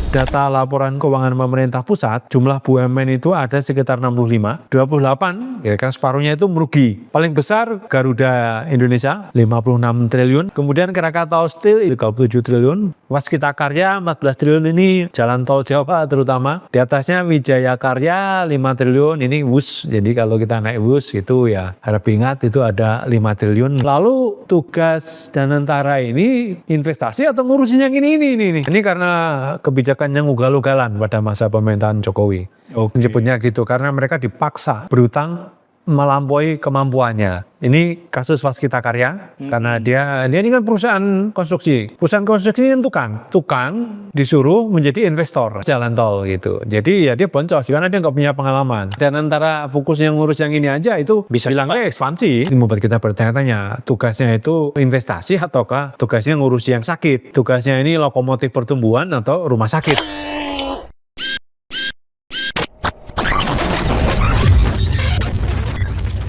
data laporan keuangan pemerintah pusat, jumlah BUMN itu ada sekitar 65, 28, ya kan separuhnya itu merugi. Paling besar Garuda Indonesia 56 triliun, kemudian Krakatau Steel 37 triliun, Waskita Karya 14 triliun, ini jalan tol Jawa terutama. Di atasnya Wijaya Karya 5 triliun, ini WUS. Jadi kalau kita naik WUS itu ya harap ingat itu ada 5 triliun. Lalu tugas Danantara ini investasi atau ngurusin yang ini. Ini karena kebijakan yang ugal-ugalan pada masa pemerintahan Jokowi. Menyebutnya gitu karena mereka dipaksa berutang melampaui kemampuannya. Ini kasus Waskita Karya karena dia ini kan perusahaan konstruksi. Perusahaan konstruksi ini tukang disuruh menjadi investor jalan tol gitu. Jadi ya dia boncos karena dia nggak punya pengalaman. Dan antara fokus yang ngurus yang ini aja itu bisa bilangnya ekspansi. Membuat kita bertanya-tanya tugasnya itu investasi ataukah tugasnya ngurus yang sakit. Tugasnya ini lokomotif pertumbuhan atau rumah sakit.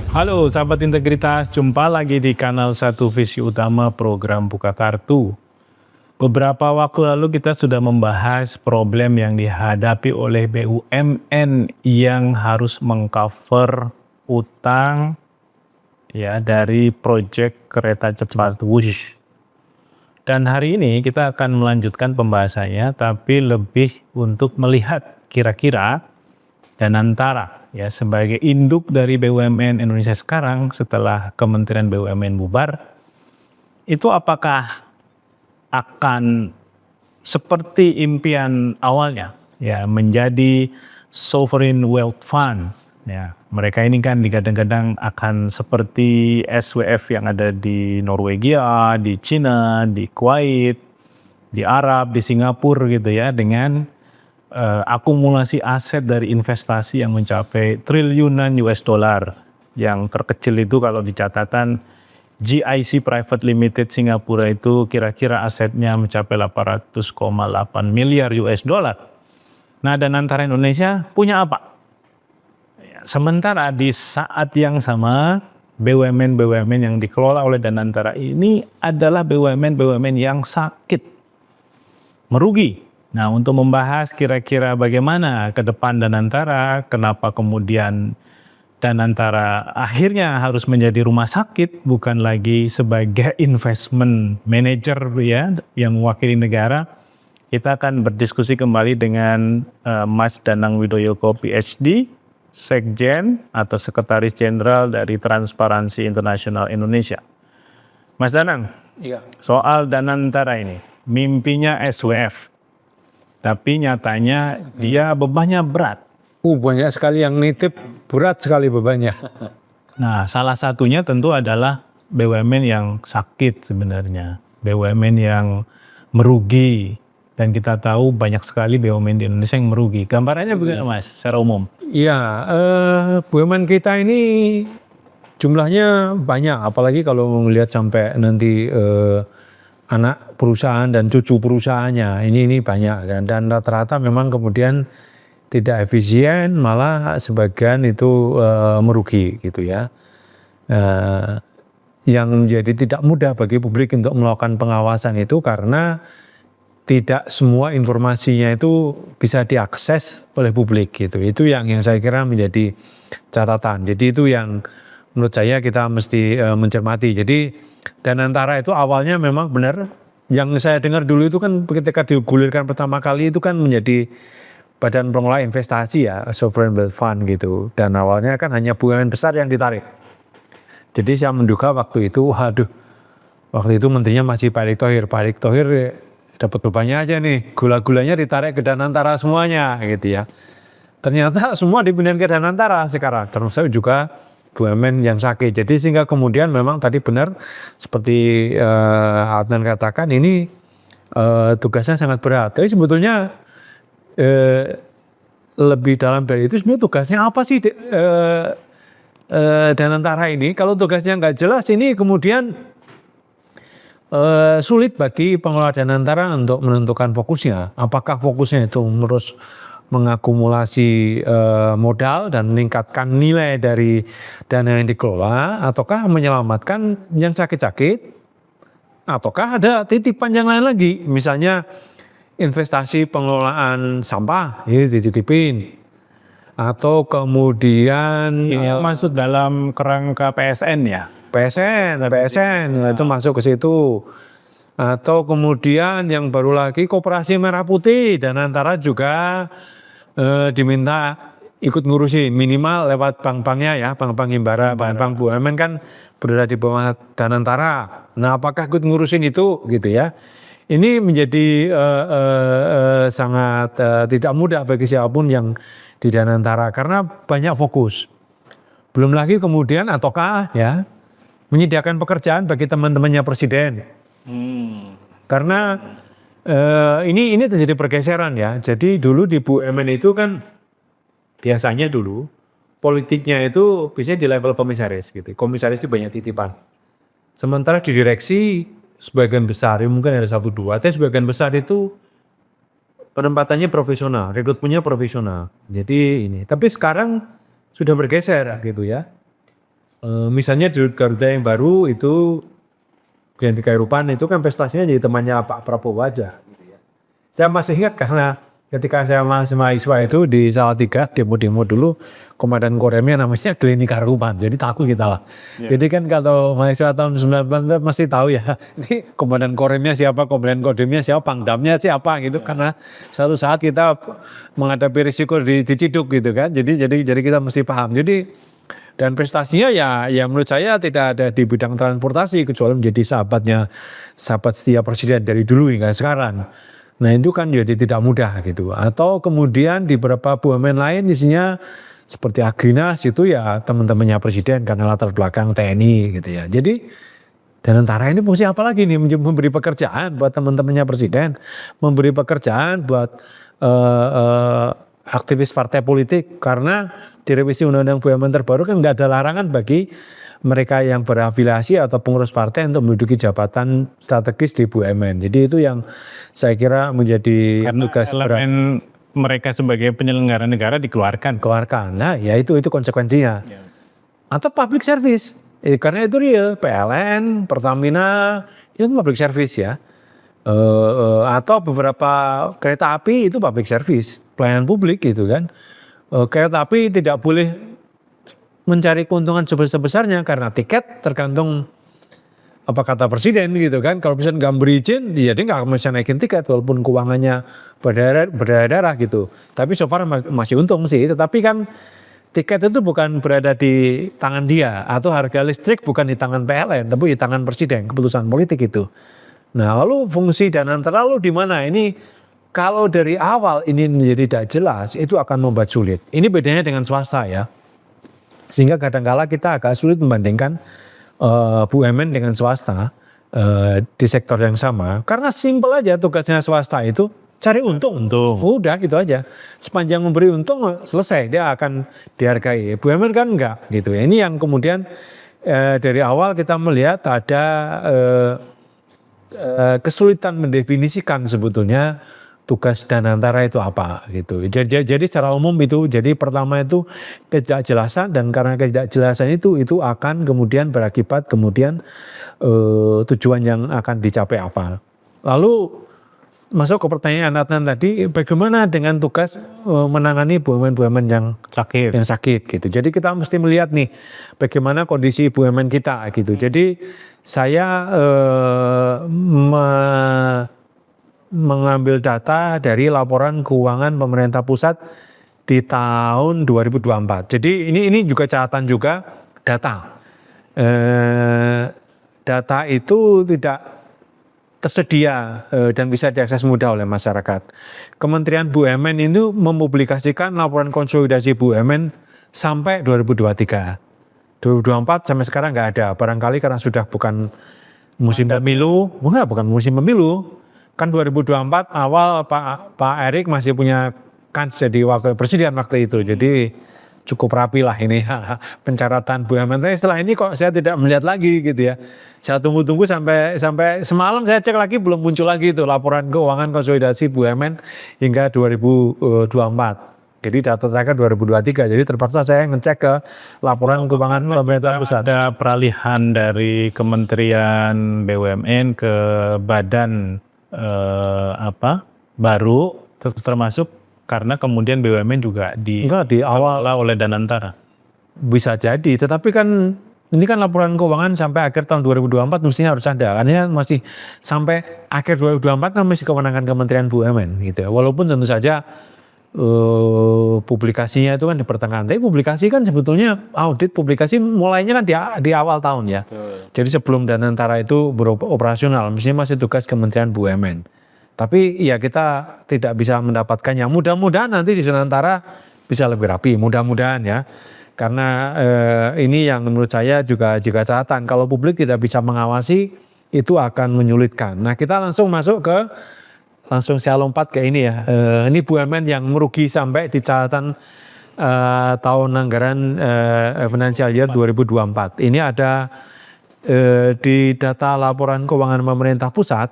Halo sahabat integritas, jumpa lagi di kanal Satu Visi Utama program Buka Kartu. Beberapa waktu lalu kita sudah membahas problem yang dihadapi oleh BUMN yang harus mengcover utang ya dari proyek kereta cepat WUSH. Dan hari ini kita akan melanjutkan pembahasannya, tapi lebih untuk melihat kira-kira Danantara ya sebagai induk dari BUMN Indonesia sekarang setelah Kementerian BUMN bubar, itu apakah akan seperti impian awalnya ya menjadi sovereign wealth fund ya. Mereka ini kan digadang-gadang akan seperti SWF yang ada di Norwegia, di Cina, di Kuwait, di Arab, di Singapura gitu ya, dengan akumulasi aset dari investasi yang mencapai triliunan US dollar. Yang terkecil itu kalau di catatan GIC Private Limited Singapura itu kira-kira asetnya mencapai 800,8 miliar US dollar. Nah, Danantara Indonesia punya apa? Sementara di saat yang sama BUMN yang dikelola oleh Danantara ini adalah BUMN yang sakit, merugi. Nah, untuk membahas kira-kira bagaimana ke depan Danantara, kenapa kemudian Danantara akhirnya harus menjadi rumah sakit, bukan lagi sebagai investment manager ya, yang mewakili negara, kita akan berdiskusi kembali dengan Mas Danang Widoyoko PhD, Sekjen atau Sekretaris Jenderal dari Transparansi Internasional Indonesia. Mas Danang, Iya. soal Danantara ini, mimpinya SWF. Tapi nyatanya dia bebannya berat. Banyak sekali yang nitip, berat sekali bebannya. Nah, salah satunya tentu adalah BUMN yang sakit sebenarnya. BUMN yang merugi. Dan kita tahu banyak sekali BUMN di Indonesia yang merugi. Gambarannya bagaimana Mas, secara umum? Iya, BUMN kita ini jumlahnya banyak. Apalagi kalau melihat sampai nanti anak perusahaan dan cucu perusahaannya ini banyak kan, dan rata-rata memang kemudian tidak efisien, malah sebagian itu merugi gitu ya. Yang menjadi tidak mudah bagi publik untuk melakukan pengawasan itu karena tidak semua informasinya itu bisa diakses oleh publik gitu. Itu yang saya kira menjadi catatan. Jadi itu yang menurut saya kita mesti mencermati. Jadi Danantara itu awalnya memang benar, yang saya dengar dulu itu kan ketika digulirkan pertama kali itu kan menjadi badan pengelola investasi ya, sovereign wealth fund gitu. Dan awalnya kan hanya BUMN besar yang ditarik. Jadi saya menduga waktu itu, waktu itu menterinya masih Pak Erick Thohir dapat bebannya aja nih, gula-gulanya ditarik ke Danantara semuanya gitu ya. Ternyata semua dipindahin ke Danantara sekarang, termasuk juga BUMN yang sakit. Jadi sehingga kemudian memang tadi benar seperti Adnan katakan, ini tugasnya sangat berat. Tapi sebetulnya lebih dalam dari itu sebenarnya tugasnya apa sih Danantara ini? Kalau tugasnya nggak jelas, ini kemudian sulit bagi pengelola Danantara untuk menentukan fokusnya. Apakah fokusnya itu terus mengakumulasi modal dan meningkatkan nilai dari dana yang dikelola, ataukah menyelamatkan yang sakit-sakit, ataukah ada titipan yang lain lagi. Misalnya investasi pengelolaan sampah ini dititipin, atau kemudian Ini masuk dalam kerangka PSN ya. PSN itu masuk ke situ. Atau kemudian yang baru lagi Koperasi Merah Putih dan Antara juga diminta ikut ngurusin minimal lewat bank-banknya ya, bank-bank Himbara, bank-bank BUMN kan berada di bawah Danantara. Nah, apakah ikut ngurusin itu gitu ya? Ini menjadi sangat tidak mudah bagi siapapun yang di Danantara karena banyak fokus. Belum lagi kemudian ataukah ya menyediakan pekerjaan bagi teman-temannya presiden. Karena ini terjadi pergeseran ya. Jadi dulu di BUMN itu kan biasanya dulu politiknya itu biasanya di level komisaris gitu. Komisaris itu banyak titipan. Sementara di direksi sebagian besar, ya mungkin ada 1-2, tapi sebagian besar itu penempatannya profesional, rekrutmennya profesional. Jadi ini. Tapi sekarang sudah bergeser gitu ya. Misalnya di Garuda yang baru itu Ganti Khairupan itu kan investasinya jadi temannya Pak Prabowo aja. Gitu ya. Saya masih ingat karena ketika saya masih mahasiswa itu di Salatiga demo-demo dulu komandan Koremnya namanya Glenny Khairupan. Jadi takut kita lah. Jadi kan kalau mahasiswa tahun 90 mesti tahu ya ini komandan Koremnya siapa, komandan Kodemnya siapa, Pangdamnya siapa gitu. Karena suatu saat kita menghadapi risiko diciduk gitu kan. Jadi kita mesti paham. Dan prestasinya ya menurut saya tidak ada di bidang transportasi kecuali menjadi sahabat setia presiden dari dulu hingga sekarang. Nah itu kan jadi tidak mudah gitu. Atau kemudian di beberapa BUMN lain isinya seperti Agrinas itu ya teman-temannya presiden karena latar belakang TNI gitu ya. Jadi Danantara ini fungsi apa lagi nih? Memberi pekerjaan buat teman-temannya presiden, memberi pekerjaan buat aktivis partai politik karena di revisi undang-undang BUMN terbaru kan nggak ada larangan bagi mereka yang berafiliasi atau pengurus partai untuk menduduki jabatan strategis di BUMN. Jadi itu yang saya kira menjadi tugas berat. Mereka sebagai penyelenggara negara dikeluarkan. Nah ya itu konsekuensinya. Atau public service. Karena itu real. PLN, Pertamina itu public service ya. Atau beberapa kereta api itu public service, pelayanan publik gitu kan. Kereta api tidak boleh mencari keuntungan sebesar-besarnya karena tiket tergantung apa kata presiden gitu kan. Kalau presiden nggak beri izin, ya dia nggak bisa naikin tiket walaupun keuangannya berdarah-darah gitu. Tapi so far masih untung sih. Tetapi kan tiket itu bukan berada di tangan dia atau harga listrik bukan di tangan PLN, tapi di tangan presiden, keputusan politik itu. Nah lalu fungsi Danantara lalu di mana? Ini kalau dari awal ini menjadi tidak jelas itu akan membuat sulit. Ini bedanya dengan swasta ya. Sehingga kadang-kala kita agak sulit membandingkan BUMN dengan swasta di sektor yang sama. Karena simpel aja tugasnya swasta itu cari untung. Udah gitu aja. Sepanjang memberi untung selesai dia akan dihargai. BUMN kan enggak gitu ya. Ini yang kemudian dari awal kita melihat ada kesulitan mendefinisikan sebetulnya tugas Danantara itu apa gitu. Jadi secara umum itu jadi pertama itu ketidakjelasan dan karena ketidakjelasan itu akan kemudian berakibat kemudian tujuan yang akan dicapai apa. Lalu masuk ke pertanyaan Adnan tadi bagaimana dengan tugas menangani BUMN yang sakit gitu. Jadi kita mesti melihat nih bagaimana kondisi BUMN kita gitu. Jadi saya mengambil data dari laporan keuangan pemerintah pusat di tahun 2024. Jadi ini juga catatan juga data. Data itu tidak tersedia dan bisa diakses mudah oleh masyarakat. Kementerian BUMN itu mempublikasikan laporan konsolidasi BUMN sampai 2023. 2024 sampai sekarang nggak ada. Barangkali karena sudah bukan musim pemilu, bukan musim pemilu. Kan 2024 awal Pak Erik masih punya kans jadi wakil presiden waktu itu. Jadi cukup rapi lah ini pencaratan BUMN. Tapi setelah ini kok saya tidak melihat lagi gitu ya. Saya tunggu-tunggu sampai semalam saya cek lagi belum muncul lagi itu laporan keuangan konsolidasi BUMN hingga 2024. Jadi data terakhir 2023. Jadi terpaksa saya ngecek ke laporan keuangan pemerintah pusat. Ada peralihan dari Kementerian BUMN ke Badan baru termasuk karena kemudian BUMN juga Enggak, di awal oleh Danantara. bisa jadi, tetapi kan ini kan laporan keuangan sampai akhir tahun 2024 mestinya harus ada. Karena masih sampai akhir 2024 kan masih kewenangan Kementerian BUMN gitu ya. Walaupun tentu saja publikasinya itu kan di pertengahan. Tapi publikasi kan sebetulnya audit publikasi mulainya kan di awal tahun ya. Jadi sebelum Danantara itu beroperasional, mestinya masih tugas Kementerian BUMN. Tapi ya kita tidak bisa mendapatkannya. Mudah-mudahan nanti di Danantara bisa lebih rapi, mudah-mudahan ya. Karena ini yang menurut saya juga catatan. Kalau publik tidak bisa mengawasi, itu akan menyulitkan. Nah kita langsung masuk ke, langsung saya lompat ke ini ya. Ini BUMN yang merugi sampai di catatan tahun anggaran financial year 2024. Ini ada di data laporan keuangan pemerintah pusat,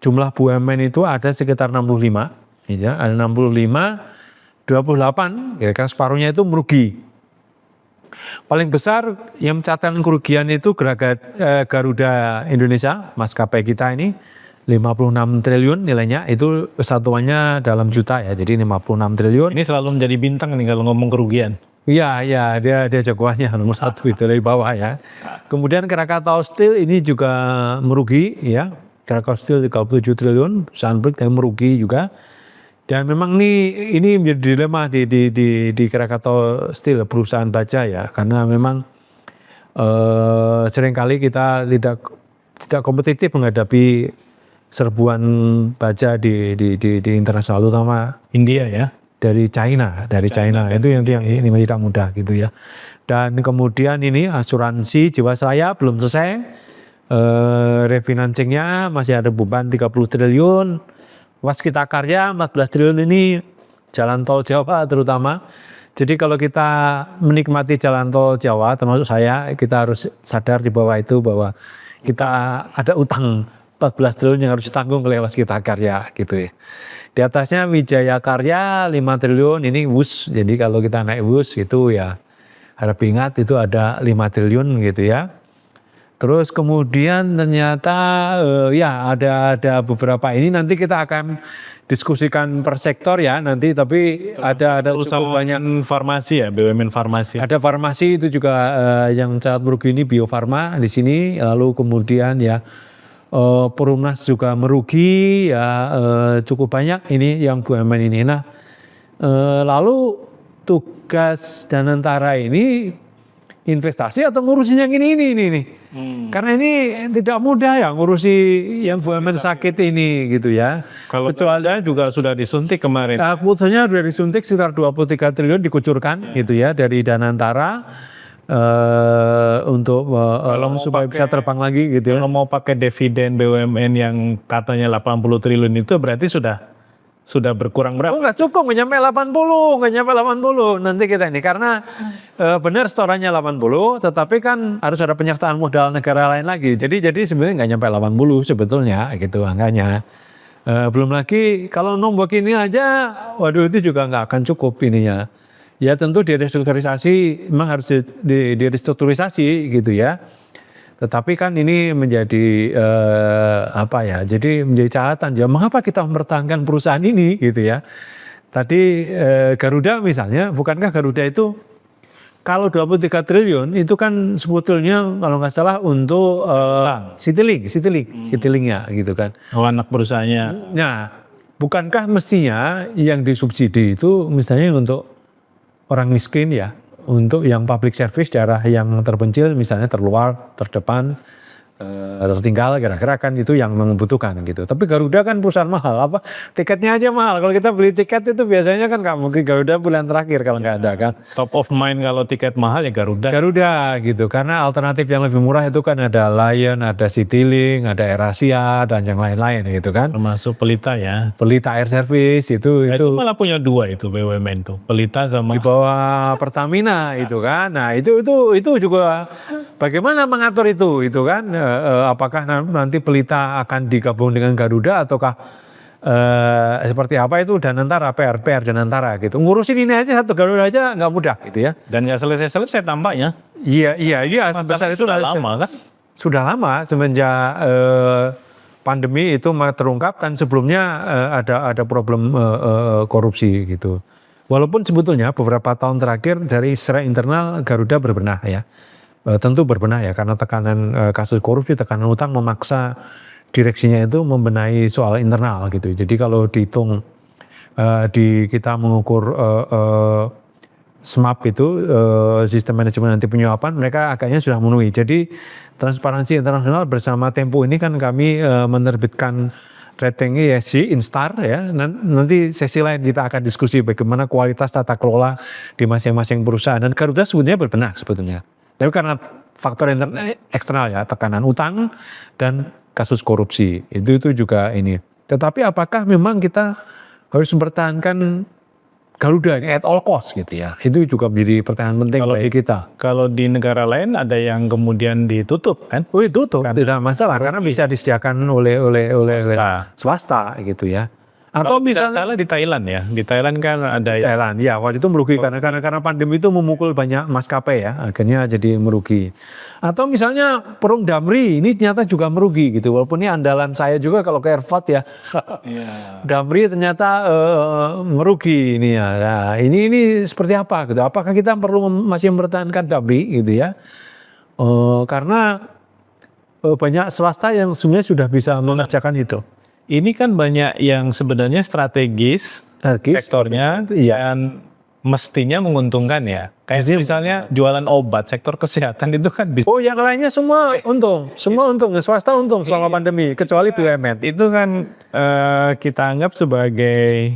jumlah BUMN itu ada sekitar 65. Ya, ada 65, 28, ya kan separuhnya itu merugi. Paling besar yang mencatatkan kerugian itu Garuda Indonesia, maskapai kita ini 56 triliun nilainya, itu satuannya dalam juta ya, jadi 56 triliun. Ini selalu menjadi bintang nih kalau ngomong kerugian. Iya, dia jagoannya nomor 1 itu dari bawah ya. Kemudian Krakatau Steel ini juga merugi ya, Krakatau Steel 37 triliun, perusahaan yang merugi juga. Dan memang ini menjadi dilema di Krakatau Steel, perusahaan baja ya, karena memang seringkali kita tidak kompetitif menghadapi serbuan baja di internasional, terutama India ya. dari China itu yang ini tidak mudah gitu ya. Dan kemudian ini asuransi Jiwasraya belum selesai, refinancingnya masih ada beban 30 triliun. Waskita Karya 14 triliun ini jalan tol Jawa terutama. Jadi kalau kita menikmati jalan tol Jawa, termasuk saya, kita harus sadar di bawah itu bahwa kita ada utang 14 triliun yang harus ditanggung oleh Waskita Karya gitu ya. Di atasnya Wijaya Karya 5 triliun, ini WUS. Jadi kalau kita naik WUS itu ya harap ingat itu ada 5 triliun gitu ya. Terus kemudian ternyata ya ada beberapa, ini nanti kita akan diskusikan per sektor ya nanti, tapi ada cukup banyak farmasi ya, BUMN farmasi. Ada farmasi itu juga yang sangat merugi, ini Bio Farma di sini, lalu kemudian ya Perumnas juga merugi ya, cukup banyak ini yang BUMN ini. Nah lalu tugas Danantara ini investasi atau ngurusin yang ini. Karena ini tidak mudah ya ngurusi yang BUMN sakit ini gitu ya. Kalau betulannya juga sudah disuntik kemarin. Nah, keputusannya sudah disuntik sekitar 23 triliun dikucurkan gitu ya dari Danantara untuk supaya bisa terbang lagi gitu ya. Kalau mau pakai dividen BUMN yang katanya 80 triliun itu berarti sudah berkurang berapa? Oh nggak cukup, nggak nyampe 80. Nanti kita ini karena benar setorannya 80, tetapi kan harus ada penyertaan modal negara lain lagi. Jadi sebenarnya nggak nyampe 80 sebetulnya gitu angkanya. Belum lagi kalau nombok ini aja, waduh itu juga nggak akan cukup ininya. Ya tentu direstrukturisasi, memang harus direstrukturisasi gitu ya. Tetapi kan ini menjadi jadi menjadi catatan ya, mengapa kita mempertahankan perusahaan ini gitu ya. Tadi Garuda misalnya, bukankah Garuda itu kalau 23 triliun itu kan sebetulnya kalau nggak salah untuk Citylink-nya gitu kan. Oh, anak perusahaannya. Nah, bukankah mestinya yang disubsidi itu misalnya untuk orang miskin ya, untuk yang public service daerah yang terpencil misalnya terluar, terdepan, tertinggal, kira-kira kan itu yang membutuhkan gitu. Tapi Garuda kan perusahaan mahal, tiketnya aja mahal. Kalau kita beli tiket itu biasanya kan nggak mungkin Garuda bulan terakhir kalau nggak ada kan. Top of mind kalau tiket mahal ya Garuda. Garuda gitu, karena alternatif yang lebih murah itu kan ada Lion, ada Citylink, ada AirAsia dan yang lain-lain gitu kan. Termasuk Pelita ya. Pelita Air Service itu malah punya 2 itu BUMN tuh, Pelita sama di bawah Pertamina itu kan. Nah itu juga bagaimana mengatur itu kan. Apakah nanti Pelita akan digabung dengan Garuda ataukah seperti apa itu Danantara, PR Danantara gitu. Ngurusin ini aja satu Garuda aja nggak mudah gitu ya. Dan nggak selesai tampaknya. Iya sebesar itu sudah lama kan? Sudah lama semenjak pandemi itu terungkap dan sebelumnya ada problem korupsi gitu. Walaupun sebetulnya beberapa tahun terakhir dari secara internal Garuda berbenah ya. Tentu berbenah ya karena tekanan kasus korupsi, tekanan utang memaksa direksinya itu membenahi soal internal gitu. Jadi kalau dihitung kita mengukur SMAP itu sistem manajemen anti penyuapan, mereka agaknya sudah memenuhi. Jadi Transparansi Internasional bersama Tempo ini kan kami menerbitkan rating ESG Instar ya. Nanti sesi lain kita akan diskusi bagaimana kualitas tata kelola di masing-masing perusahaan, dan Garuda sebetulnya berbenah sebetulnya. Tapi karena faktor eksternal ya, tekanan utang dan kasus korupsi itu juga ini. Tetapi apakah memang kita harus mempertahankan Garuda ini at all cost gitu ya? Itu juga menjadi pertanyaan penting bagi kita. Kalau di negara lain ada yang kemudian ditutup kan? Oh, ditutup tidak masalah karena bisa disediakan oleh swasta gitu ya. Atau misalnya di Thailand ya, di Thailand kan ada Thailand, ya waktu itu merugi karena pandemi itu memukul banyak maskapai ya, akhirnya jadi merugi. Atau misalnya Perum Damri ini ternyata juga merugi gitu, walaupun ini andalan saya juga kalau ke Airfat ya. Damri ternyata merugi ini ya. Nah, ini seperti apa gitu? Apakah kita perlu masih mempertahankan Damri gitu ya? Karena banyak swasta yang sebenarnya sudah bisa mengerjakan itu. Ini kan banyak yang sebenarnya strategis sektornya dan mestinya menguntungkan ya. Kayak misalnya jualan obat, sektor kesehatan itu kan bisa. Oh, yang lainnya semua untung, swasta untung selama pandemi, kecuali BUMN. Itu kan kita anggap sebagai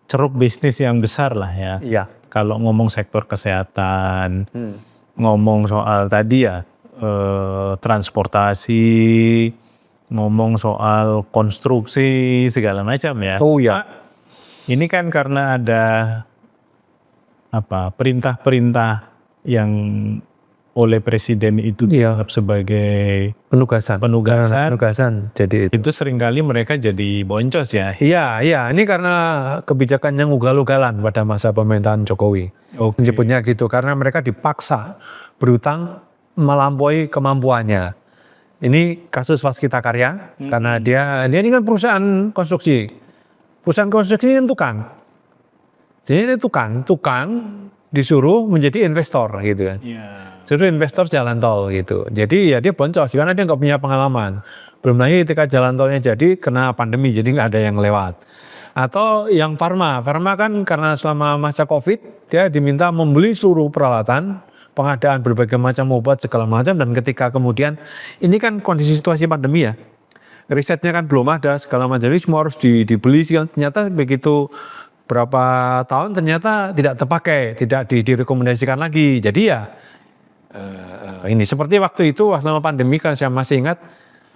ceruk bisnis yang besar lah ya. Iya. Kalau ngomong sektor kesehatan, ngomong soal tadi ya transportasi, ngomong soal konstruksi segala macam ya. Oh ya. Ini kan karena ada perintah-perintah yang oleh presiden itu dianggap sebagai penugasan. Jadi itu seringkali mereka jadi boncos ya. Iya. Ini karena kebijakan yang ugal-ugalan pada masa pemerintahan Jokowi. Menyebutnya gitu karena mereka dipaksa berutang melampaui kemampuannya. Ini kasus Waskita Karya karena dia ini kan perusahaan konstruksi. Perusahaan konstruksi ini tukang. Jadi ini tukang disuruh menjadi investor gitu kan. Suruh investor jalan tol gitu. Jadi ya dia boncos karena dia nggak punya pengalaman. Belum lagi ketika jalan tolnya jadi kena pandemi jadi nggak ada yang lewat. Atau yang farma kan karena selama masa COVID dia diminta membeli seluruh peralatan, pengadaan berbagai macam obat segala macam, dan ketika kemudian ini kan kondisi situasi pandemi ya, risetnya kan belum ada segala macam, ini semua harus dibeli. Ternyata begitu berapa tahun ternyata tidak terpakai, tidak direkomendasikan lagi. Jadi ya ini seperti waktu itu selama pandemi kan saya masih ingat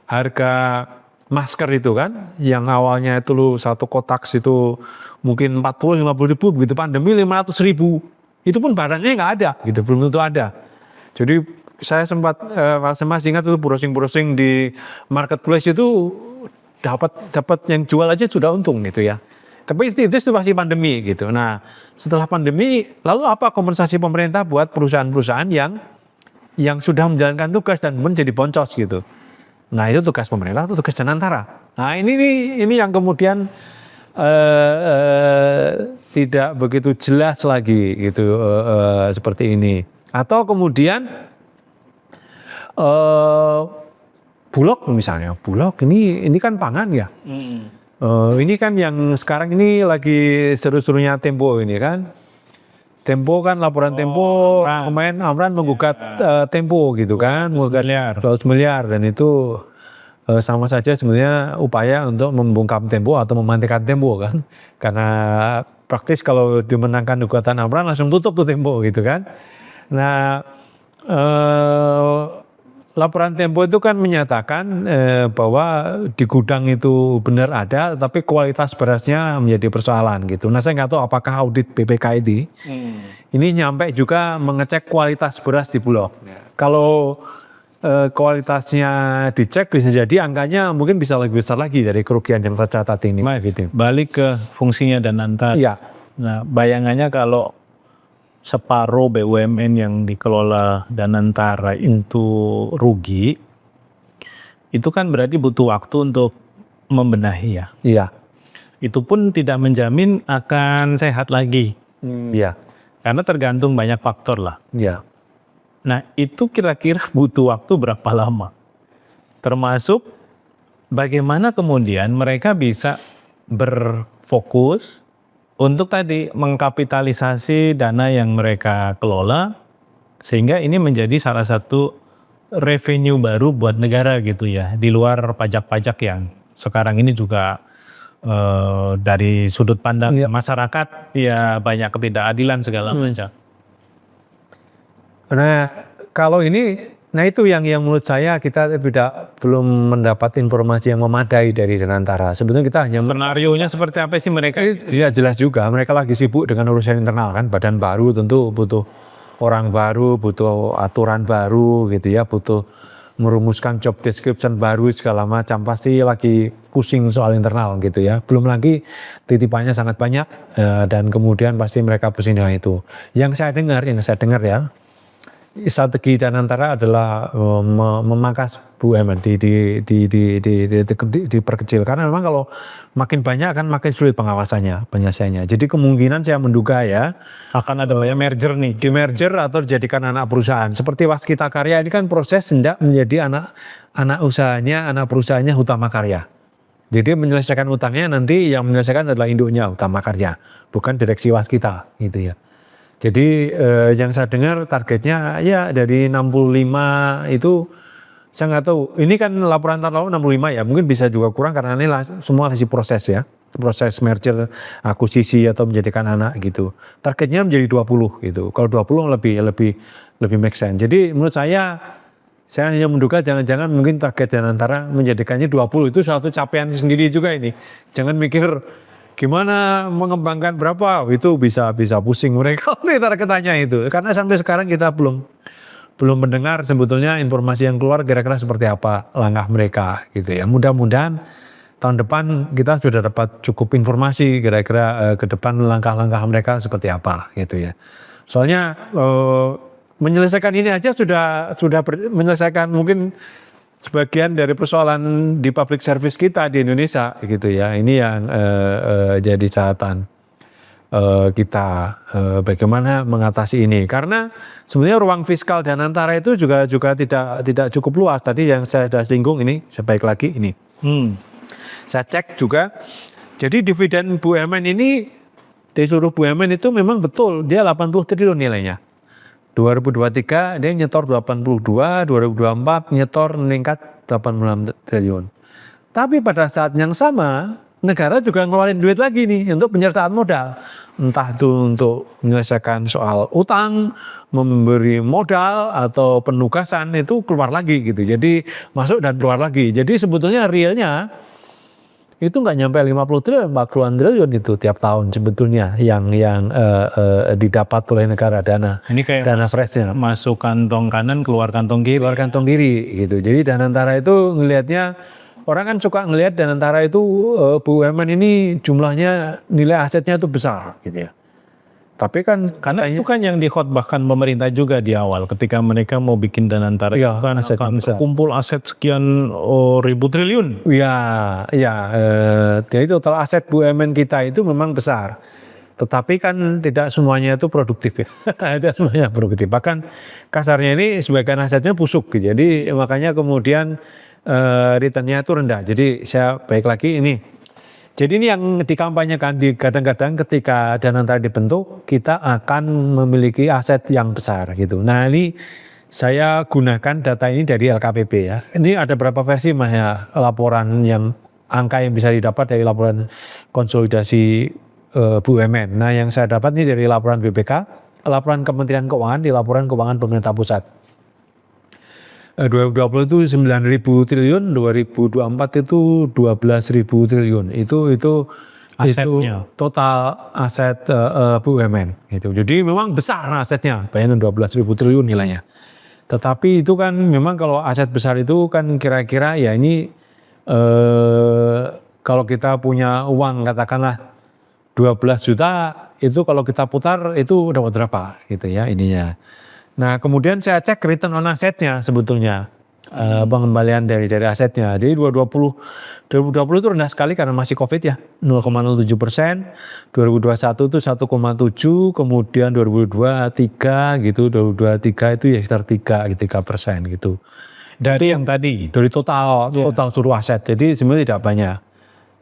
harga masker itu kan yang awalnya itu satu kotak itu mungkin 40-50 ribu, begitu pandemi 500 ribu. Itu pun barangnya nggak ada gitu, belum tentu ada. Jadi saya sempat masih ingat itu browsing di marketplace itu dapat yang jual aja sudah untung gitu ya. Tapi itu situasi pandemi gitu. Nah setelah pandemi lalu apa kompensasi pemerintah buat perusahaan-perusahaan yang sudah menjalankan tugas dan menjadi boncos gitu. Nah itu tugas pemerintah, itu tugas Danantara. Nah ini yang kemudian tidak begitu jelas lagi gitu seperti ini. Atau kemudian Bulog misalnya, Bulog ini kan pangan ya. Ini kan yang sekarang ini lagi seru-serunya Tempo ini kan. Tempo kan laporan Tempo kemarin Amran menggugat Tempo gitu kan, menggugat 100 miliar dan itu sama saja sebenarnya upaya untuk membungkam Tempo atau memantikan Tempo kan. Karena praktis kalau dimenangkan gugatan Amran langsung tutup tuh Tempo gitu kan. Nah laporan Tempo itu kan menyatakan bahwa di gudang itu benar ada, tapi kualitas berasnya menjadi persoalan gitu. Nah saya nggak tahu apakah audit BPK ini nyampe juga mengecek kualitas beras di Bulog. Kalau kualitasnya dicek bisa jadi angkanya mungkin bisa lebih besar lagi dari kerugian yang tercatat ini. Gitu. Balik ke fungsinya Danantara. Iya. Nah bayangannya kalau separuh BUMN yang dikelola Danantara itu rugi, itu kan berarti butuh waktu untuk membenahi ya. Iya. Itu pun tidak menjamin akan sehat lagi. Iya. Karena tergantung banyak faktor lah. Iya. Nah itu kira-kira butuh waktu berapa lama? Termasuk bagaimana kemudian mereka bisa berfokus untuk tadi mengkapitalisasi dana yang mereka kelola. Sehingga ini menjadi salah satu revenue baru buat negara gitu ya. Di luar pajak-pajak yang sekarang ini juga dari sudut pandang masyarakat ya banyak ketidakadilan segala macam. Nah kalau ini, nah itu yang menurut saya kita belum mendapat informasi yang memadai dari Danantara. Sebetulnya kita hanya Skenarionya seperti apa sih mereka? tidak jelas juga. Mereka lagi sibuk dengan urusan internal kan, badan baru tentu butuh orang baru, butuh aturan baru gitu ya, butuh merumuskan job description baru segala macam, pasti lagi pusing soal internal gitu ya. Belum lagi titipannya sangat banyak dan kemudian pasti mereka pusing dengan itu. Yang saya dengar ya, strategi Danantara adalah memangkas BUMN diperkecil karena memang kalau makin banyak akan makin sulit pengawasannya, penyelesaiannya. Jadi kemungkinan saya menduga ya Akan ada banyak merger nih. di merger atau dijadikan anak perusahaan. Seperti Waskita Karya ini kan proses hendak menjadi anak usahanya, anak perusahaannya Hutama Karya. Jadi menyelesaikan utangnya nanti yang menyelesaikan adalah induknya Hutama Karya, bukan direksi Waskita gitu ya. Jadi yang saya dengar targetnya ya dari 65 itu saya nggak tahu. Ini kan laporan tahun lalu 65 ya, mungkin bisa juga kurang karena ini semua masih proses ya. Proses merger, akuisisi atau menjadikan anak gitu. Targetnya menjadi 20 gitu. Kalau 20 lebih make sense. Jadi menurut saya hanya menduga jangan-jangan mungkin target Danantara menjadikannya 20 itu suatu capaian sendiri juga ini. Jangan mikir gimana mengembangkan berapa, itu bisa pusing mereka oleh targetannya itu. Karena sampai sekarang kita belum mendengar sebetulnya informasi yang keluar kira-kira seperti apa langkah mereka gitu ya. Mudah-mudahan tahun depan kita sudah dapat cukup informasi kira-kira ke depan langkah-langkah mereka seperti apa gitu ya. Soalnya menyelesaikan ini aja sudah menyelesaikan mungkin sebagian dari persoalan di public service kita di Indonesia gitu ya. Ini yang jadi catatan kita bagaimana mengatasi ini. Karena sebenarnya ruang fiskal Danantara itu juga tidak cukup luas. Tadi yang saya sudah singgung ini, saya balik lagi ini. Saya cek juga. Jadi dividen BUMN ini di seluruh BUMN itu memang betul dia 80 triliun nilainya. 2023 dia nyetor 82, 2024 nyetor meningkat 86 triliun. Tapi pada saat yang sama negara juga ngeluarin duit lagi nih untuk penyertaan modal. Entah itu untuk menyelesaikan soal utang, memberi modal atau penugasan itu keluar lagi gitu. Jadi masuk dan keluar lagi. Jadi sebetulnya realnya itu nggak nyampe 50 triliun, 40 triliun itu tiap tahun sebetulnya yang didapat oleh negara dana. Ini kayak dana freshnya. Masuk kantong kanan, keluar kantong kiri. Keluar kantong kiri gitu. Jadi Danantara itu ngelihatnya, orang kan suka ngelihat Danantara itu BUMN ini jumlahnya nilai asetnya itu besar gitu ya. Tapi kan karena itu kan yang dikhotbahkan pemerintah juga di awal ketika mereka mau bikin Danantara ya, kan akan kumpul aset sekian ribu triliun. Jadi total aset BUMN kita itu memang besar. Tetapi kan tidak semuanya itu produktif ya. Tidak semuanya produktif. Bahkan kasarnya ini sebagian asetnya busuk gitu. Jadi makanya kemudian returnnya itu rendah. Jadi saya baik lagi ini. Jadi ini yang dikampanyekan kadang-kadang ketika Danantara dibentuk kita akan memiliki aset yang besar gitu. Nah ini saya gunakan data ini dari LKPP ya. Ini ada berapa versi Mas ya laporan yang angka yang bisa didapat dari laporan konsolidasi BUMN. Nah yang saya dapat ini dari laporan BPK, laporan Kementerian Keuangan di laporan keuangan pemerintah pusat. 2020 itu 9.000 triliun, 2024 itu 12.000 triliun. Itu Asetnya. itu total aset BUMN gitu. Jadi memang besar asetnya, bayangin 12.000 triliun nilainya. Tetapi itu kan memang kalau aset besar itu kan kira-kira ya ini kalau kita punya uang katakanlah 12 juta itu kalau kita putar itu dapat berapa gitu ya ininya. Nah kemudian saya cek return on assetnya sebetulnya. pengembalian dari asetnya. Jadi 2020 itu rendah sekali karena masih COVID ya, 0,07%. 2021 itu 1,7, kemudian 2023 gitu, 2023 itu ya sekitar 3% gitu. Dari yang tadi. Dari total seluruh aset. Jadi sebenarnya tidak banyak.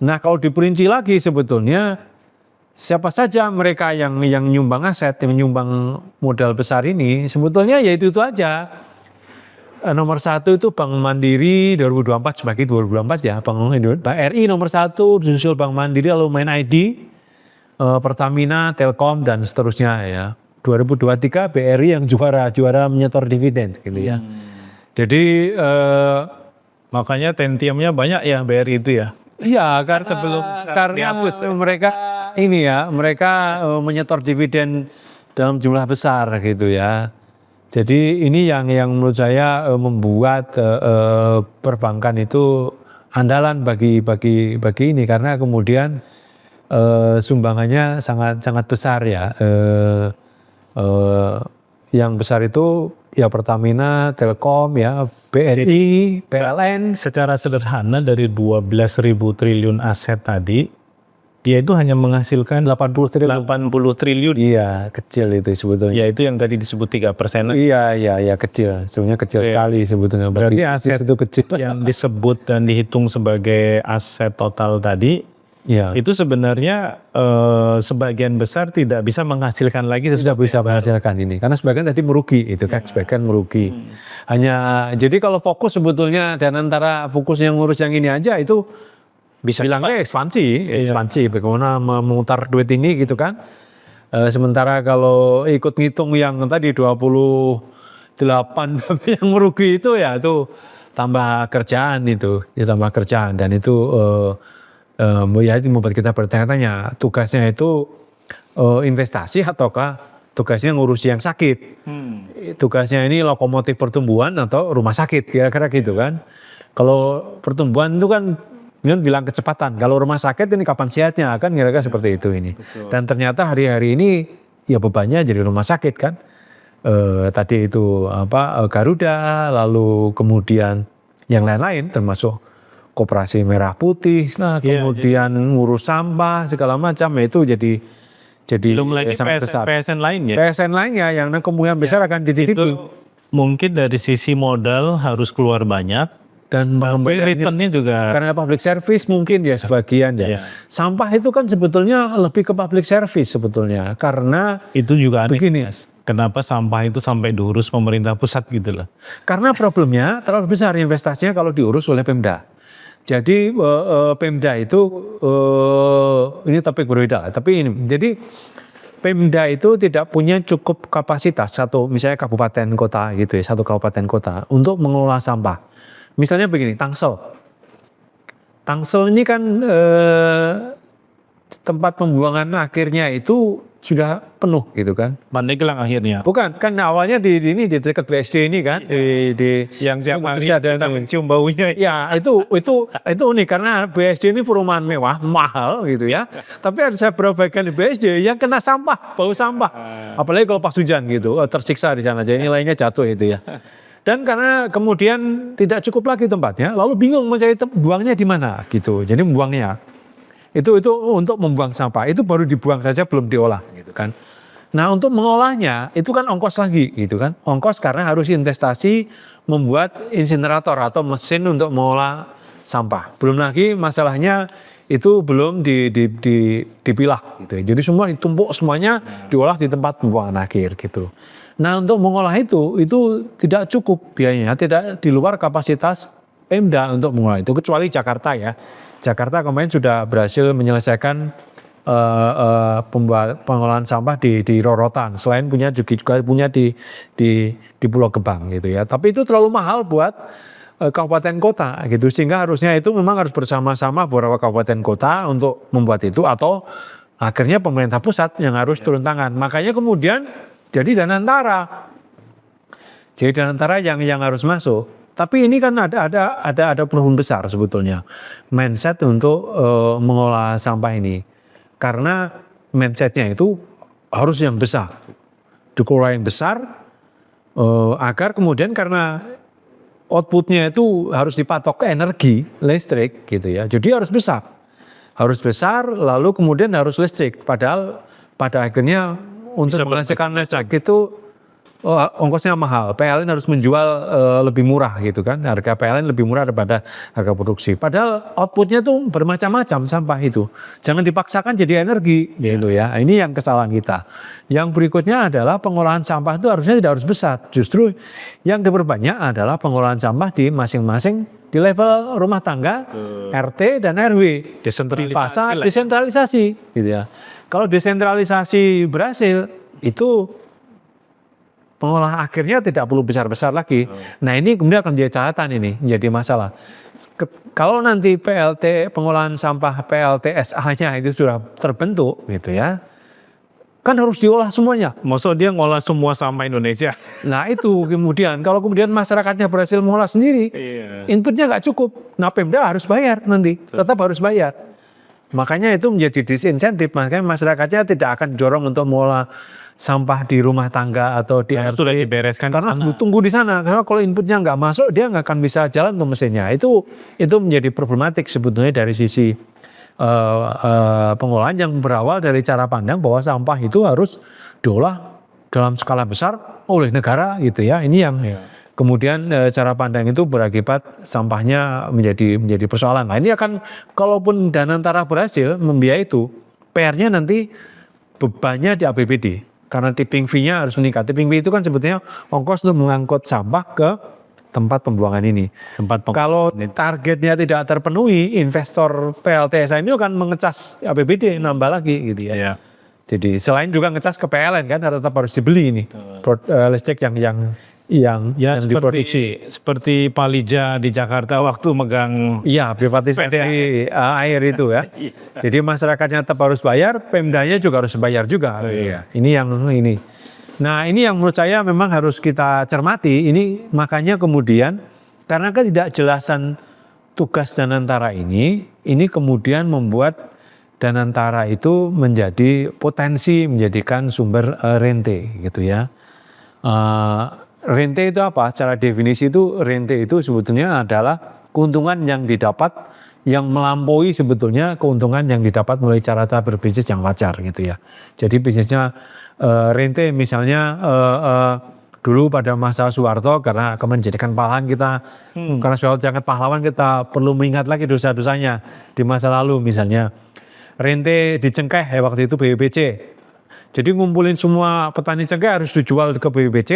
Nah kalau diperinci lagi sebetulnya siapa saja mereka yang nyumbang aset, yang nyumbang modal besar ini sebetulnya ya itu aja. Nomor 1 itu Bank Mandiri 2024 sebagai 2024 ya, Bank RI nomor 1, disusul Bank Mandiri, lalu Main ID, Pertamina, Telkom dan seterusnya ya. 2023 BRI yang juara menyetor dividen gitu ya. Jadi makanya tentiumnya banyak ya BRI itu ya. Iya, karena mereka ini ya, mereka menyetor dividen dalam jumlah besar gitu ya. Jadi ini yang menurut saya membuat perbankan itu andalan bagi ini karena kemudian sumbangannya sangat besar ya. Yang besar itu ya Pertamina, Telkom ya, BRI, PLN. Secara sederhana dari 12.000 triliun aset tadi, dia itu hanya menghasilkan 80 triliun. Iya, kecil itu sebetulnya. Ya itu yang tadi disebut 3%. Iya, kecil. Sebenarnya kecil sekali sebetulnya. Berarti aset itu kecil. yang disebut dan dihitung sebagai aset total tadi, itu sebenarnya sebagian besar tidak bisa menghasilkan lagi sudah bisa menghasilkan ini. Karena sebagian tadi merugi, itu kan sebagian merugi. Jadi kalau fokus sebetulnya dan antara fokus yang ngurus yang ini aja itu bisa bilangnya ekspansi, bagaimana memutar duit ini gitu kan. Sementara kalau ikut ngitung yang tadi 28 yang merugi itu ya itu tambah kerjaan dan itu ya itu membuat kita bertanya-tanya tugasnya itu investasi ataukah tugasnya ngurusi yang sakit. Tugasnya ini lokomotif pertumbuhan atau rumah sakit kira-kira gitu kan. Kalau pertumbuhan itu kan bilang kecepatan. Kalau rumah sakit ini kapan sehatnya kan kira-kira seperti itu ini. Betul. Dan ternyata hari-hari ini ya bebannya jadi rumah sakit kan. Tadi itu Garuda, lalu kemudian yang lain-lain termasuk Koperasi Merah Putih, kemudian ngurus sampah segala macam itu jadi belum lagi PSN lainnya. PSN lainnya yang kemungkinan besar akan dititipi. Mungkin dari sisi modal harus keluar banyak. Dan returnnya juga karena public service mungkin ya sebagian ya. Sampah itu kan sebetulnya lebih ke public service sebetulnya karena itu juga begini. Kenapa sampah itu sampai diurus pemerintah pusat gitu loh? Karena problemnya terlalu besar investasinya kalau diurus oleh Pemda. Jadi Pemda itu ini topik berbeda. Tapi ini jadi Pemda itu tidak punya cukup kapasitas misalnya kabupaten kota gitu ya, satu kabupaten kota untuk mengelola sampah. Misalnya begini, Tangsel ini kan tempat pembuangan akhirnya itu sudah penuh gitu kan. Pandeglang akhirnya. Bukan, kan awalnya di dekat BSD ini kan, di yang siap hari kita mencium baunya. Ya itu unik karena BSD ini perumahan mewah, mahal gitu ya. Tapi ada saya berobatkan di BSD yang kena sampah, bau sampah. Apalagi kalau pas hujan gitu, tersiksa di sana. Jadi nilainya jatuh itu ya. Dan karena kemudian tidak cukup lagi tempatnya, lalu bingung mencari buangnya di mana gitu. Jadi membuangnya itu untuk membuang sampah itu baru dibuang saja belum diolah gitu kan. Nah untuk mengolahnya itu kan ongkos lagi gitu kan. Ongkos karena harus investasi membuat insinerator atau mesin untuk mengolah sampah. Belum lagi masalahnya itu belum dipilah gitu. Jadi semua ditumpuk semuanya diolah di tempat pembuangan akhir gitu. Nah untuk mengolah itu tidak cukup biayanya, tidak di luar kapasitas Pemda untuk mengolah itu, kecuali Jakarta ya. Jakarta kemarin sudah berhasil menyelesaikan pengolahan sampah di Rorotan. Selain juga punya di Pulau Gebang gitu ya. Tapi itu terlalu mahal buat kabupaten kota gitu, sehingga harusnya itu memang harus bersama-sama beberapa kabupaten kota untuk membuat itu, atau akhirnya pemerintah pusat yang harus turun tangan. Makanya kemudian jadi Danantara yang harus masuk. Tapi ini kan ada perubahan besar sebetulnya mindset untuk mengolah sampah ini, karena mindsetnya itu harus yang besar, dikelola yang besar, agar kemudian karena outputnya itu harus dipatok ke energi listrik gitu ya. Jadi harus besar lalu kemudian harus listrik. Padahal pada akhirnya untuk menghasilkan listrik itu ongkosnya mahal. PLN harus menjual lebih murah gitu kan. Harga PLN lebih murah daripada harga produksi. Padahal outputnya tuh bermacam-macam sampah itu. Jangan dipaksakan jadi energi gitu ya. Ini yang kesalahan kita. Yang berikutnya adalah pengolahan sampah itu harusnya tidak harus besar. Justru yang diperbanyak adalah pengolahan sampah di masing-masing di level rumah tangga, RT dan RW. Desentralisasi gitu ya. Kalau desentralisasi berhasil itu pengolahan akhirnya tidak perlu besar-besar lagi. Nah ini kemudian akan menjadi catatan ini, menjadi masalah. Kalau nanti PLT, pengolahan sampah PLTSA-nya itu sudah terbentuk gitu ya, kan harus diolah semuanya. Maksudnya dia ngolah semua sampah Indonesia. Nah itu kemudian, kalau kemudian masyarakatnya berhasil mengolah sendiri, inputnya nggak cukup. Nah Pemda harus bayar nanti, tetap harus bayar. Makanya itu menjadi disinsentif, makanya masyarakatnya tidak akan dorong untuk mengolah sampah di rumah tangga atau di RT. Sudah dibereskan karena tunggu di sana. Karena kalau inputnya nggak masuk, dia nggak akan bisa jalan ke mesinnya. Itu menjadi problematik sebetulnya dari sisi pengolahan yang berawal dari cara pandang bahwa sampah itu harus diolah dalam skala besar oleh negara gitu ya. Ini yang kemudian cara pandang itu berakibat sampahnya menjadi persoalan. Nah ini akan, kalaupun Danantara berhasil membiayai itu, PR-nya nanti bebannya di APBD. Karena tipping fee-nya harus meningkat. Tipping fee itu kan sebetulnya ongkos untuk mengangkut sampah ke tempat pembuangan ini. Kalau targetnya tidak terpenuhi, investor PLTSA ini akan mengecas APBD, nambah lagi gitu ya. Jadi selain juga ngecas ke PLN kan, tetap harus dibeli ini listrik yang diproduksi. Seperti Palija di Jakarta waktu megang. Iya, privatisasi air itu ya. Jadi masyarakatnya tetap harus bayar, Pemdanya juga harus bayar juga. Ini yang ini. Nah ini yang menurut saya memang harus kita cermati. Ini makanya kemudian karena ketidakjelasan tugas Danantara ini kemudian membuat Danantara itu menjadi potensi menjadikan sumber rente gitu ya. Rente itu apa? Secara definisi itu rente itu sebetulnya adalah keuntungan yang didapat yang melampaui sebetulnya keuntungan yang didapat melalui cara berbisnis yang wajar gitu ya. Jadi bisnisnya rente misalnya dulu pada masa Soeharto karena menjadikan pahlawan kita, karena Soeharto jangan pahlawan kita perlu mengingat lagi dosa-dosanya di masa lalu misalnya. Rente di cengkeh waktu itu BPBC. Jadi ngumpulin semua petani cengkeh harus dijual ke BPBC.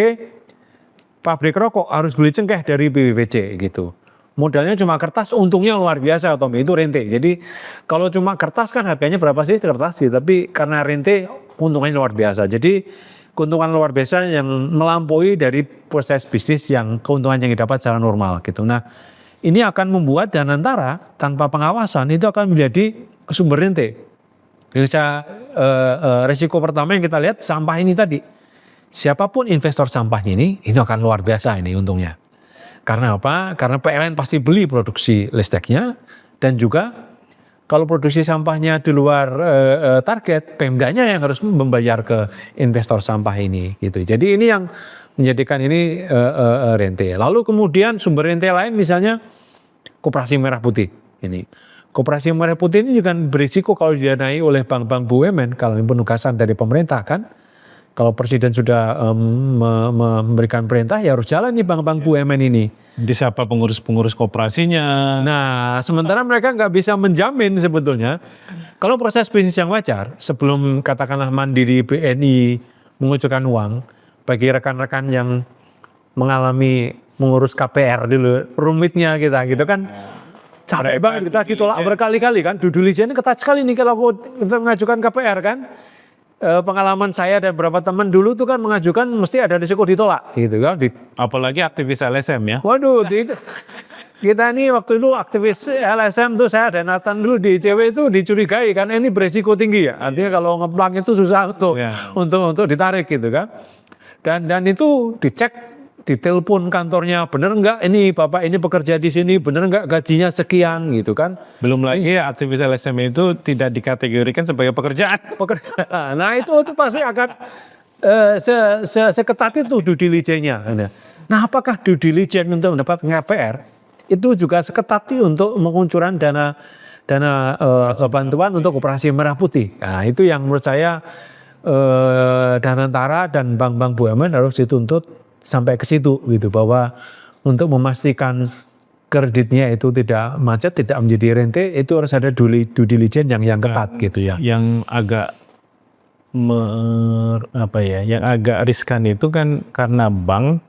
Pabrik rokok harus beli cengkeh dari BPBC gitu. Modalnya cuma kertas, untungnya luar biasa, Tommy, itu rente. Jadi kalau cuma kertas kan harganya berapa sih kertas sih, tapi karena rente keuntungannya luar biasa. Jadi keuntungan luar biasa yang melampaui dari proses bisnis yang keuntungan yang didapat secara normal gitu. Nah ini akan membuat Danantara tanpa pengawasan itu akan menjadi sumber rente. Resiko pertama yang kita lihat sampah ini tadi. Siapapun investor sampahnya ini, itu akan luar biasa ini untungnya. Karena apa? Karena PLN pasti beli produksi listriknya, dan juga kalau produksi sampahnya di luar target, Pemdanya yang harus membayar ke investor sampah ini. Gitu. Jadi ini yang menjadikan ini rente. Lalu kemudian sumber rente lain misalnya Koperasi Merah Putih ini. Koperasi Merah Putih ini juga berisiko kalau didanai oleh bank-bank BUMN, kalau ini penugasan dari pemerintah kan. Kalau presiden sudah memberikan perintah ya harus jalan nih bank-bank BUMN ini. Disapa pengurus-pengurus koperasinya. Nah sementara mereka nggak bisa menjamin sebetulnya. Kalau proses bisnis yang wajar sebelum katakanlah Mandiri BNI mengucurkan uang bagi rekan-rekan yang mengalami mengurus KPR dulu, rumitnya kita gitu kan. Capek banget kita ditolak berkali-kali kan. Due diligence ketat sekali nih kalau kita mengajukan KPR kan. Pengalaman saya dan beberapa teman dulu tuh kan mengajukan mesti ada risiko ditolak gitu kan. Apalagi aktivis LSM ya. Waduh, kita ini waktu itu aktivis LSM tuh saya dan Nathan dulu di ICW itu dicurigai kan ini beresiko tinggi ya. Artinya kalau ngeplang itu susah untuk ditarik gitu kan. Dan itu dicek, ditelepon kantornya, bener enggak ini Bapak ini bekerja di sini, bener enggak gajinya sekian gitu kan. Belum lagi aktivis LSM itu tidak dikategorikan sebagai pekerjaan. Nah itu pasti akan seketat itu due diligence-nya. Nah, apakah due diligence untuk mendapat KPR itu juga seketat untuk pengucuran dana bantuan untuk operasi merah putih? Nah, itu yang menurut saya Danantara dan bank-bank BUMN harus dituntut sampai ke situ gitu, bahwa untuk memastikan kreditnya itu tidak macet, tidak menjadi rente, itu harus ada due diligence yang ketat gitu ya. Yang agak yang agak riskan itu kan karena bank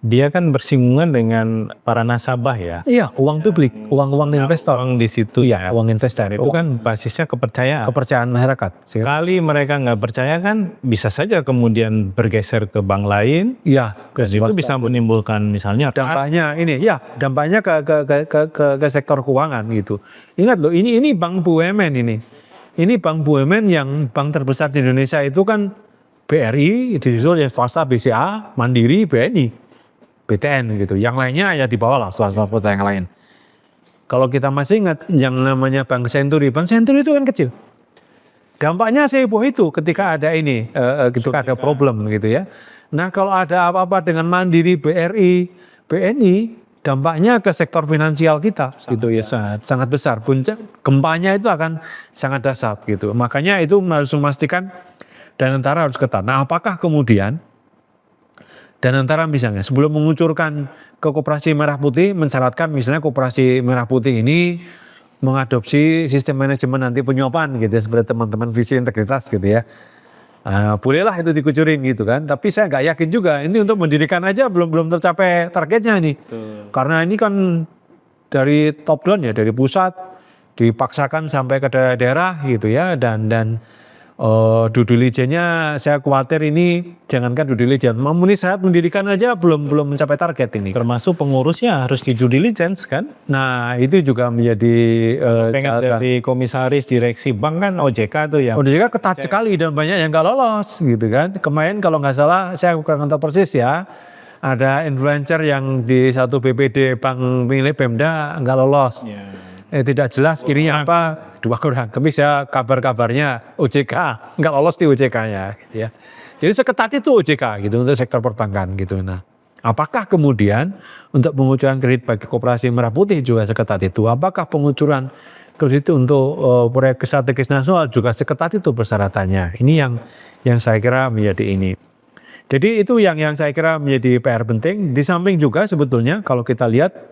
dia kan bersinggungan dengan para nasabah ya. Iya, uang publik, uang investor. Uang di situ Iya, uang investor itu kan basisnya kepercayaan masyarakat. Sekali mereka nggak percaya kan bisa saja kemudian bergeser ke bank lain. Iya, Dan itu bisa menimbulkan misalnya dampaknya dampaknya ke sektor keuangan gitu. Ingat loh, ini bank BUMN ini. Ini bank BUMN yang bank terbesar di Indonesia itu kan BRI, disusul yang swasta BCA, Mandiri, BNI. BTN gitu, yang lainnya ya di bawah lah swasta yang lain. Kalau kita masih ingat yang namanya Bank Senturi itu kan kecil. Dampaknya seheboh itu ketika ada ketika ada problem gitu ya. Nah, kalau ada apa-apa dengan Mandiri, BRI, BNI, dampaknya ke sektor finansial kita gitu ya, sangat besar. Puncak gempanya itu akan sangat dahsyat gitu. Makanya itu harus memastikan Danantara harus ketat. Nah, apakah kemudian Danantara misalnya sebelum mengucurkan ke Koperasi Merah Putih mensyaratkan misalnya Koperasi Merah Putih ini mengadopsi sistem manajemen anti penyuapan gitu ya, seperti teman-teman visi integritas gitu ya. Bolehlah itu dikucurin gitu kan, tapi saya nggak yakin juga ini untuk mendirikan aja belum tercapai targetnya nih. Karena ini kan dari top down ya, dari pusat dipaksakan sampai ke daerah gitu ya, dan due diligence-nya saya khawatir ini jangankan due diligence, memenuhi syarat mendirikan aja belum mencapai target ini. Termasuk pengurusnya harus di due diligence kan. Nah, itu juga menjadi dari komisaris direksi bank kan OJK tuh ya. OJK ketat sekali dan banyak yang nggak lolos gitu kan. Kemarin kalau nggak salah saya kurang tahu persis ya, ada influencer yang di satu BPD bank milik Pemda nggak lolos. Tidak jelas kirinya apa, 2 orang. Tapi saya kabarnya OJK nggak lolos di OJK-nya gitu ya. Jadi seketat itu OJK gitu untuk sektor perbankan gitu. Nah, apakah kemudian untuk pengucuran kredit bagi Koperasi Merah Putih juga seketat itu? Apakah pengucuran kredit untuk proyek strategis nasional juga seketat itu persyaratannya? Ini yang saya kira menjadi ini. Jadi itu yang saya kira menjadi PR penting. Di samping juga sebetulnya kalau kita lihat,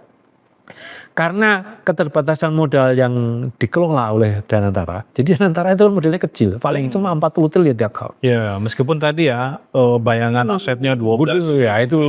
karena keterbatasan modal yang dikelola oleh Danantara, jadi Danantara itu modelnya kecil, paling itu 40 triliun tiap tahun. Ya, meskipun tadi ya bayangan asetnya 12 ya itu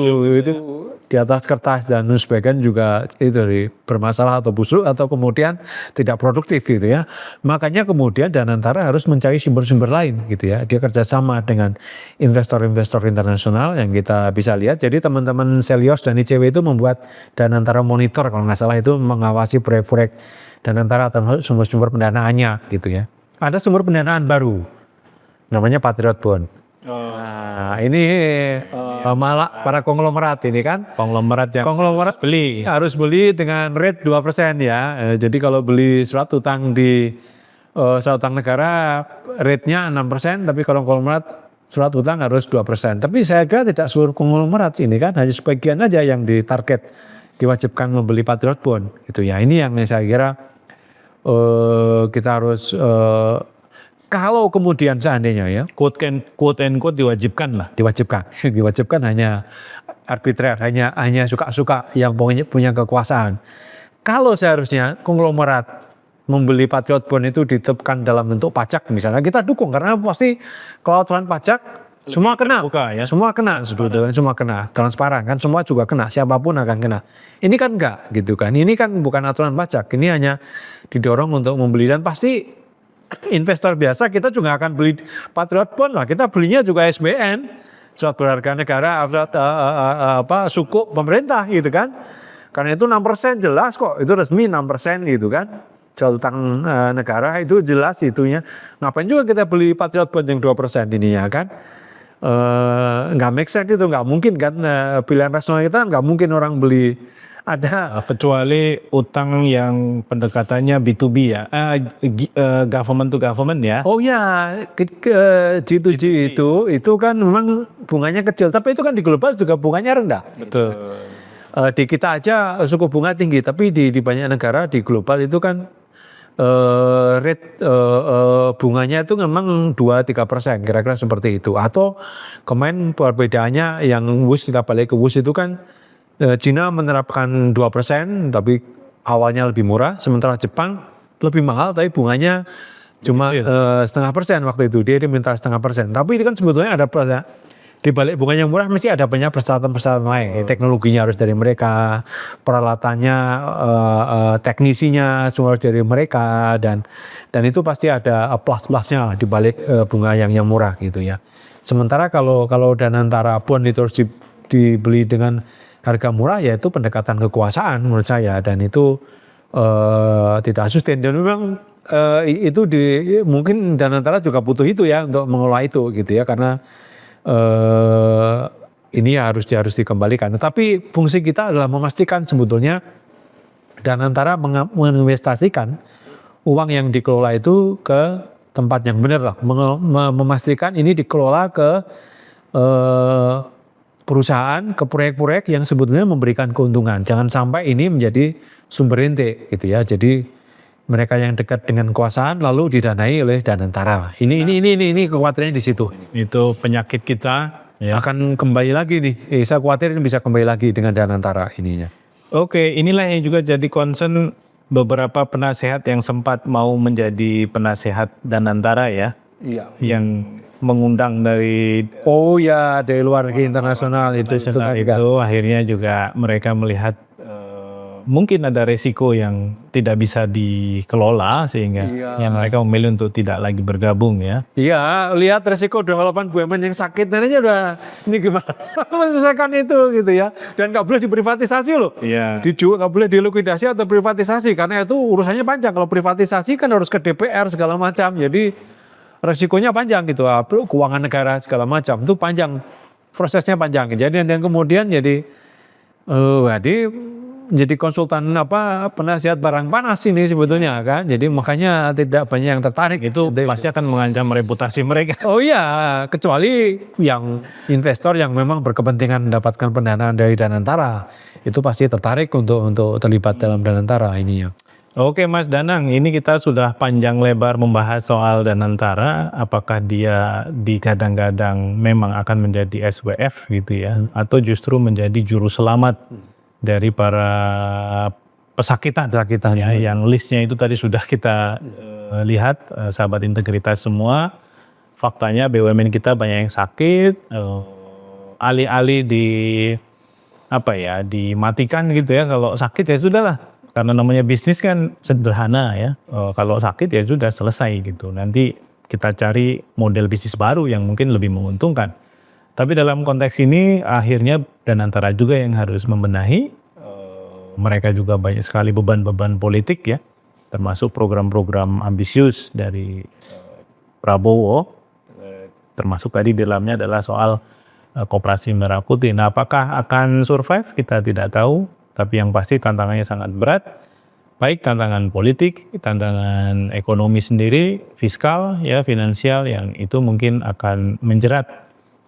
di atas kertas dan sebagian juga itu bermasalah atau busuk atau kemudian tidak produktif gitu ya. Makanya kemudian Danantara harus mencari sumber-sumber lain gitu ya. Dia kerjasama dengan investor-investor internasional yang kita bisa lihat. Jadi teman-teman Selios dan ICW itu membuat Danantara Monitor kalau nggak salah, itu mengawasi proyek-proyek Danantara termasuk sumber-sumber pendanaannya gitu ya. Ada sumber pendanaan baru namanya Patriot Bond. Nah, ini malah para konglomerat ini kan. Konglomerat harus beli dengan rate 2% ya. Jadi kalau beli surat utang di surat utang negara rate-nya 6%, tapi kalau konglomerat surat utang harus 2%. Tapi saya kira tidak seluruh konglomerat ini kan, hanya sebagian aja yang ditarget diwajibkan membeli Patriot Bond gitu ya. Ini yang saya kira kita harus kalau kemudian seandainya ya quote and quote diwajibkan hanya arbitrer, hanya suka-suka yang punya kekuasaan. Kalau seharusnya konglomerat membeli Patriot Bond itu ditetapkan dalam bentuk pajak misalnya, kita dukung karena pasti kalau aturan pajak semua kena, semua kena sebetulnya, semua kena, transparan kan, semua juga kena, siapapun akan kena. Ini kan enggak gitu kan, ini kan bukan aturan pajak, ini hanya didorong untuk membeli, dan pasti investor biasa kita juga akan beli Patriot Bond lah, kita belinya juga SBN, surat berharga negara, sukuk pemerintah gitu kan, karena itu 6% jelas kok, itu resmi 6% gitu kan. Surat utang negara itu jelas itunya. Ngapain juga kita beli Patriot Bond yang 2% ini ya kan? nggak make sense itu, nggak mungkin kan, pilihan rasional kita nggak mungkin orang beli ada. Kecuali utang yang pendekatannya B2B ya, government to government ya. Oh ya, G2G itu kan memang bunganya kecil, tapi itu kan di global juga bunganya rendah. Betul. Di kita aja suku bunga tinggi, tapi di banyak negara di global itu kan rate bunganya itu memang 2-3%, kira-kira seperti itu. Atau kemarin perbedaannya yang WUS, kita balik ke WUS itu kan Cina menerapkan 2%, tapi awalnya lebih murah, sementara Jepang lebih mahal, tapi bunganya cuma 0,5% waktu itu. Dia minta 0,5%. Tapi itu kan sebetulnya ada di balik bunganya yang murah mesti ada banyak persyaratan-persyaratan lain. Teknologinya harus dari mereka, peralatannya, teknisinya semua harus dari mereka, dan itu pasti ada plus-plusnya di balik bunga yang murah gitu ya. Sementara kalau Danantara pun itu harus dibeli dengan harga murah, yaitu pendekatan kekuasaan menurut saya, dan itu tidak sustain. Dan memang itu mungkin Danantara juga butuh itu ya untuk mengelola itu gitu ya, karena ini harus dikembalikan. Tetapi fungsi kita adalah memastikan sebetulnya Danantara menginvestasikan uang yang dikelola itu ke tempat yang benar lah, memastikan ini dikelola ke perusahaan, ke proyek-proyek yang sebetulnya memberikan keuntungan. Jangan sampai ini menjadi sumber inti gitu ya. Jadi mereka yang dekat dengan kekuasaan lalu didanai oleh Danantara. Ini kekhawatirannya di situ. Itu penyakit kita ya. Akan kembali lagi nih. Saya khawatir ini bisa kembali lagi dengan Danantara ininya. Oke, inilah yang juga jadi concern beberapa penasehat yang sempat mau menjadi penasehat Danantara ya. Iya. Yang mengundang dari dari luar negeri internasional itu akhirnya juga mereka melihat mungkin ada resiko yang tidak bisa dikelola sehingga yang mereka memilih untuk tidak lagi bergabung ya. Iya, lihat resiko developan BUMN yang sakit, nantinya udah ini gimana menyelesaikan itu gitu ya. Dan nggak boleh diprivatisasi loh. Iya. Nggak boleh dilikuidasi atau privatisasi, karena itu urusannya panjang. Kalau privatisasi kan harus ke DPR segala macam, jadi resikonya panjang gitu. Keuangan negara segala macam itu panjang, prosesnya panjang. Jadi dan kemudian jadi jadi konsultan penasihat barang panas ini sebetulnya kan. Jadi makanya tidak banyak yang tertarik. Itu pasti akan mengancam reputasi mereka. Oh iya, kecuali yang investor yang memang berkepentingan mendapatkan pendanaan dari Danantara, itu pasti tertarik untuk terlibat dalam Danantara ini ya. Oke Mas Danang, ini kita sudah panjang lebar membahas soal Danantara, apakah dia digadang-gadang memang akan menjadi SWF gitu ya, atau justru menjadi juru selamat dari para pesakitan ya, yang listnya itu tadi sudah kita lihat, sahabat integritas semua. Faktanya BUMN kita banyak yang sakit, alih-alih dimatikan gitu ya, kalau sakit ya sudahlah. Karena namanya bisnis kan sederhana ya, kalau sakit ya sudah selesai gitu. Nanti kita cari model bisnis baru yang mungkin lebih menguntungkan. Tapi dalam konteks ini akhirnya Danantara juga yang harus membenahi. Mereka juga banyak sekali beban-beban politik ya, termasuk program-program ambisius dari Prabowo, termasuk tadi di dalamnya adalah soal Koperasi Merah Putih. Nah, apakah akan survive kita tidak tahu. Tapi yang pasti tantangannya sangat berat, baik tantangan politik, tantangan ekonomi sendiri, fiskal, ya finansial, yang itu mungkin akan menjerat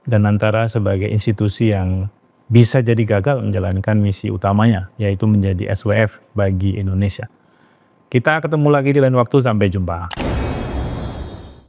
Danantara sebagai institusi yang bisa jadi gagal menjalankan misi utamanya, yaitu menjadi SWF bagi Indonesia. Kita ketemu lagi di lain waktu, sampai jumpa.